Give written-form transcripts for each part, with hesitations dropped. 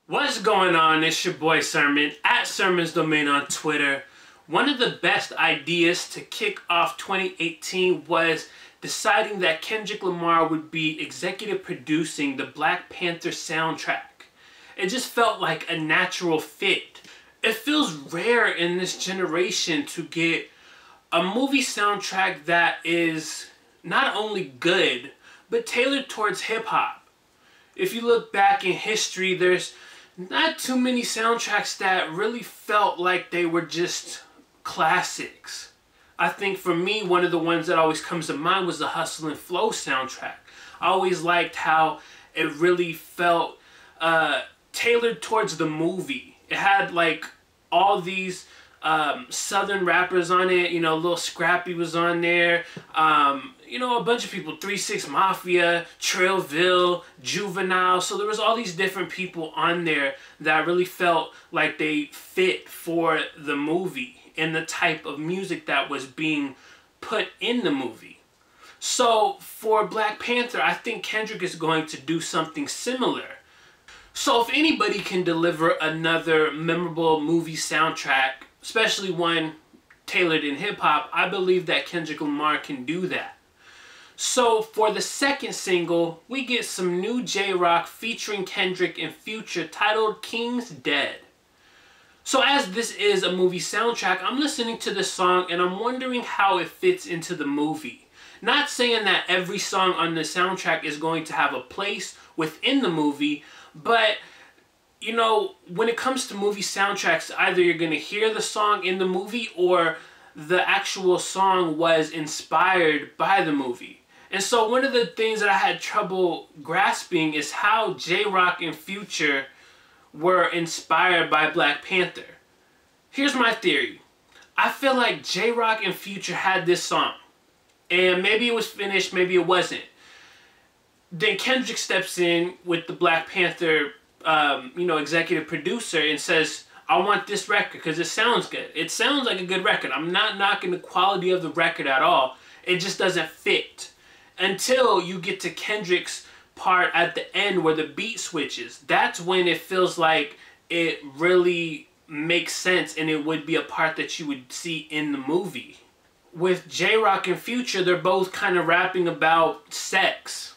What's going on? It's your boy Sermon at Sermon's Domain on Twitter. One of the best ideas to kick off 2018 was deciding that Kendrick Lamar would be executive producing the Black Panther soundtrack. It just felt like a natural fit. It feels rare in this generation to get a movie soundtrack that is not only good, but tailored towards hip-hop. If you look back in history, there's not too many soundtracks that really felt like they were just classics. I think for me, one of the ones that always comes to mind was the Hustle and Flow soundtrack. I always liked how it really felt tailored towards the movie. It had like all these southern rappers on it, you know, Lil Scrappy was on there, you know, a bunch of people, 3 6 Mafia, Trailville, Juvenile. So there was all these different people on there that really felt like they fit for the movie and the type of music that was being put in the movie. So for Black Panther, I think Kendrick is going to do something similar. So if anybody can deliver another memorable movie soundtrack, especially one tailored in hip-hop, I believe that Kendrick Lamar can do that. So for the second single, we get some new J-Rock featuring Kendrick and Future titled King's Dead. So as this is a movie soundtrack, I'm listening to this song and I'm wondering how it fits into the movie. Not saying that every song on the soundtrack is going to have a place within the movie, but you know, when it comes to movie soundtracks, either you're going to hear the song in the movie or the actual song was inspired by the movie. And so one of the things that I had trouble grasping is how J-Rock and Future were inspired by Black Panther. Here's my theory. I feel like J-Rock and Future had this song, and maybe it was finished, maybe it wasn't. Then Kendrick steps in with the Black Panther you know, executive producer and says, I want this record because it sounds good. It sounds like a good record. I'm not knocking the quality of the record at all. It just doesn't fit. Until you get to Kendrick's part at the end where the beat switches. That's when it feels like it really makes sense and it would be a part that you would see in the movie. With J-Rock and Future, they're both kind of rapping about sex.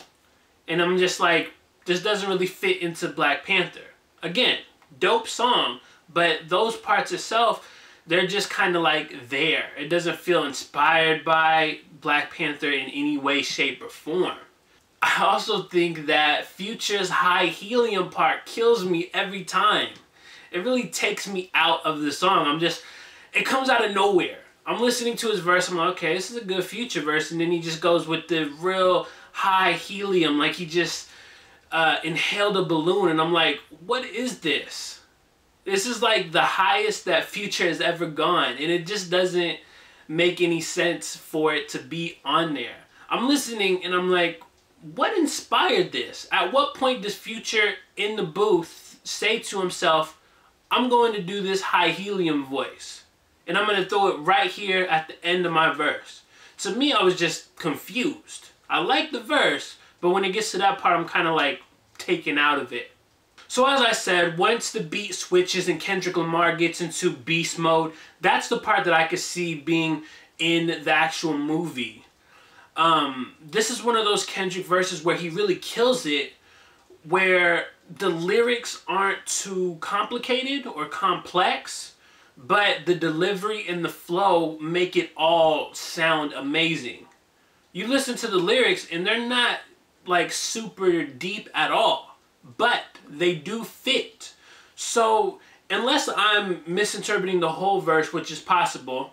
And I'm just like, this doesn't really fit into Black Panther. Again, dope song, but those parts itself, they're just kind of like there. It doesn't feel inspired by Black Panther in any way, shape, or form. I also think that Future's high helium part kills me every time. It really takes me out of the song. It comes out of nowhere. I'm listening to his verse, I'm like, okay, this is a good Future verse, and then he just goes with the real high helium, like he just inhaled a balloon, and I'm like, what is this? This is like the highest that Future has ever gone, and it just doesn't make any sense for it to be on there. I'm listening and I'm like, what inspired this? At what point does Future in the booth say to himself, I'm going to do this high helium voice, and I'm going to throw it right here at the end of my verse? To me, I was just confused. I like the verse, but when it gets to that part, I'm kind of like taken out of it. So as I said, once the beat switches and Kendrick Lamar gets into beast mode, that's the part that I could see being in the actual movie. This is one of those Kendrick verses where he really kills it, where the lyrics aren't too complicated or complex, but the delivery and the flow make it all sound amazing. You listen to the lyrics and they're not like super deep at all, but they do fit. So unless I'm misinterpreting the whole verse, which is possible,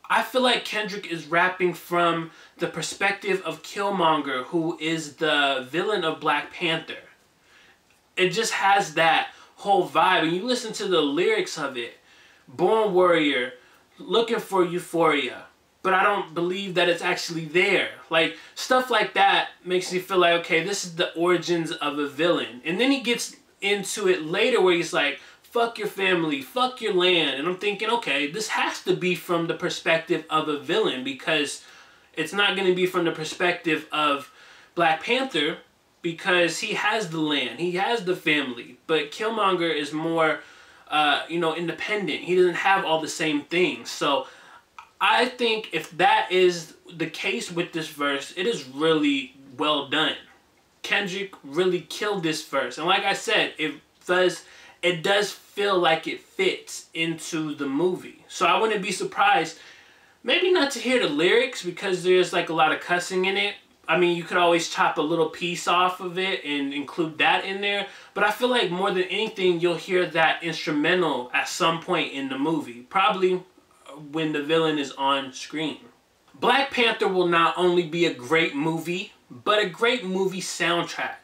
I feel like Kendrick is rapping from the perspective of Killmonger, who is the villain of Black Panther. It just has that whole vibe, and you listen to the lyrics of it. Born warrior, looking for euphoria, but I don't believe that it's actually there. Like, stuff like that makes me feel like, okay, this is the origins of a villain. And then he gets into it later where he's like, fuck your family, fuck your land. And I'm thinking, okay, this has to be from the perspective of a villain, because it's not going to be from the perspective of Black Panther, because he has the land, he has the family, but Killmonger is more, independent. He doesn't have all the same things. So I think if that is the case with this verse, it is really well done. Kendrick really killed this verse, and like I said, it does feel like it fits into the movie. So I wouldn't be surprised, maybe not to hear the lyrics because there's like a lot of cussing in it. I mean, you could always chop a little piece off of it and include that in there. But I feel like more than anything, you'll hear that instrumental at some point in the movie. Probably when the villain is on screen. Black Panther will not only be a great movie, but a great movie soundtrack.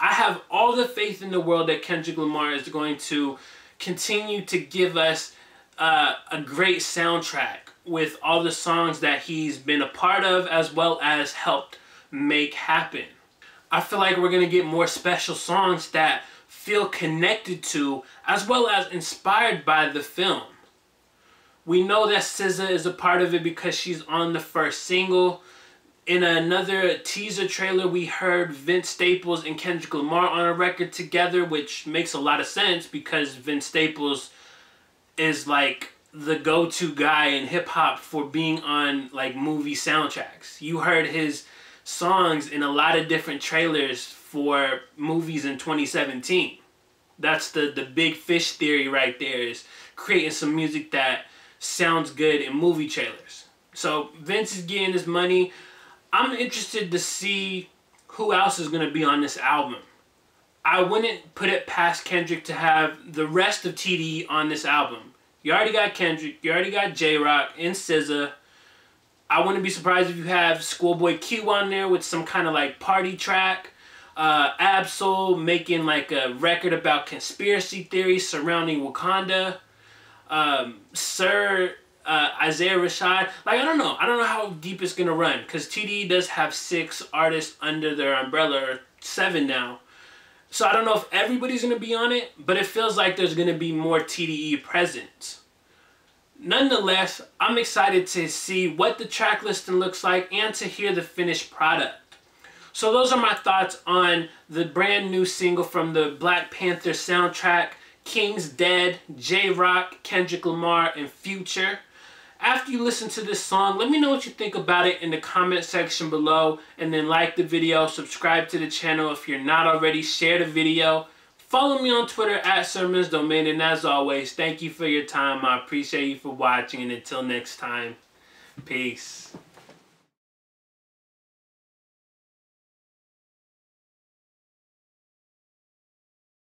I have all the faith in the world that Kendrick Lamar is going to continue to give us a great soundtrack with all the songs that he's been a part of as well as helped make happen. I feel like we're going to get more special songs that feel connected to as well as inspired by the film. We know that SZA is a part of it because she's on the first single. In another teaser trailer, we heard Vince Staples and Kendrick Lamar on a record together, which makes a lot of sense because Vince Staples is like the go-to guy in hip-hop for being on like movie soundtracks. You heard his songs in a lot of different trailers for movies in 2017. That's the big fish theory right there, is creating some music that sounds good in movie trailers. So Vince is getting his money. I'm interested to see who else is going to be on this album. I wouldn't put it past Kendrick to have the rest of TDE on this album. You already got Kendrick, you already got J-Rock and SZA. I wouldn't be surprised if you have Schoolboy Q on there with some kind of like party track. Absol making like a record about conspiracy theories surrounding Wakanda. Sir Isaiah Rashad. Like, I don't know how deep it's gonna run because TDE does have 6 artists under their umbrella, or 7 now. So I don't know if everybody's gonna be on it, but it feels like there's gonna be more TDE presence. Nonetheless, I'm excited to see what the track listing looks like and to hear the finished product. So those are my thoughts on the brand new single from the Black Panther soundtrack, King's Dead, J-Rock, Kendrick Lamar, and Future. After you listen to this song, let me know what you think about it in the comment section below, and then like the video, subscribe to the channel if you're not already, share the video. Follow me on Twitter @SermonsDomain, and as always, thank you for your time. I appreciate you for watching, and until next time, peace.